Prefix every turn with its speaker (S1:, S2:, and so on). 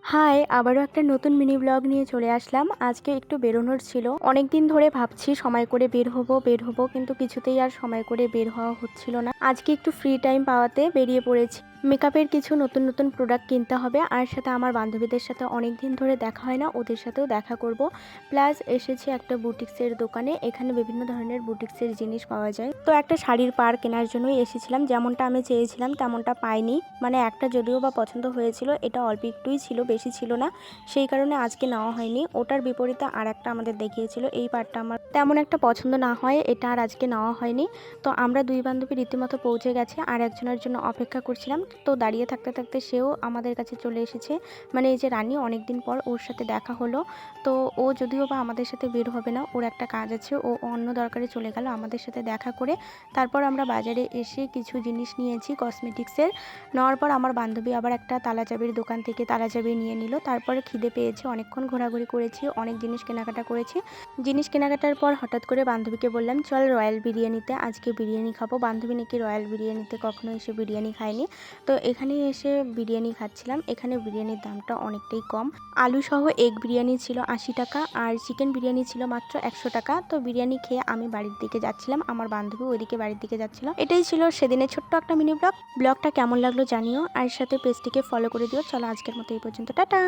S1: High, আবারও একটা নতুন মিনি ব্লগ নিয়ে চলে আসলাম। আজকে একটু বেরোনোর ছিল। অনেক দিন ধরে ভাবছি সময় করে বের হব, কিন্তু কিছুতেই আর সময় করে বের হওয়া হচ্ছিল না। আজকে একটু ফ্রি টাইম পাওয়াতে বেরিয়ে পড়েছি। মেকআপের কিছু নতুন নতুন প্রোডাক্ট কিনতে হবে, আর সাথে আমার বান্ধবীদের সাথে অনেক দিন ধরে দেখা হয় না, ওদের সাথেও দেখা করব। প্লাস এসেছি একটা বুটিক্সের দোকানে, এখানে বিভিন্ন ধরনের বুটিক্সের জিনিস পাওয়া যায়। তো একটা শাড়ির পার কেনার জন্যই এসেছিলাম। যেমনটা আমি চেয়েছিলাম তেমনটা পাইনি, মানে একটা যদিও বা পছন্দ হয়েছিল, এটা অল্প একটুই ছিল, বেশি ছিল না, সেই কারণে আজকে নেওয়া হয়নি। ওটার বিপরীতে আর একটা আমাদের দেখিয়েছিল, এই পার্টটা আমার তেমন একটা পছন্দ না হয়, এটা আর আজকে নেওয়া হয়নি। তো আমরা দুই বান্ধবী রীতিমতো পৌঁছে গেছে, আর একজনের জন্য অপেক্ষা করছিলাম। তো দাঁড়িয়ে থাকতে থাকতে সেও আমাদের কাছে চলে এসেছে, মানে এই যে রানী, অনেকদিন পর ওর সাথে দেখা হলো। তো ও যদিও বা আমাদের সাথে বের হবে না, ওর একটা কাজ আছে, ও অন্য দরকারে চলে গেল আমাদের সাথে দেখা করে। তারপর আমরা বাজারে এসে কিছু জিনিস নিয়েছি কসমেটিক্সের। নেওয়ার পর আমার বান্ধবী আবার একটা তালা চাবির দোকান থেকে তালা চাবি নিয়ে নিল। তারপরে খিদে পেয়েছে, অনেকক্ষণ ঘোরাঘুরি করেছি, অনেক জিনিস কেনাকাটা করেছি। জিনিস কেনাকাটার পর হঠাৎ করে বান্ধবীকে বললাম, চল রয়্যাল বিরিয়ানিতে, আজকে বিরিয়ানি খাবো। বান্ধবী নাকি রয়্যাল বিরিয়ানিতে কখনো এসে বিরিয়ানি খায়নি। তো এখানে এসে বিরিয়ানি খাচ্ছিলাম। এখানে বিরিয়ানির দামটা অনেকটাই কম। আলু সহ এগ বিরিয়ানি ছিল 80 টাকা, আর চিকেন বিরিয়ানি ছিল মাত্র 100 টাকা। তো বিরিয়ানি খেয়ে আমি বাড়ির দিকে যাচ্ছিলাম, আমার বান্ধবী ওইদিকে বাড়ির দিকে যাচ্ছিল। এটাই ছিল সেদিনের ছোট্ট একটা মিনি ব্লগটা কেমন লাগলো জানিও, আর সাথে পেজটিকে ফলো করে দিও। চলো আজকের মতো এই পর্যন্ত, টাটা।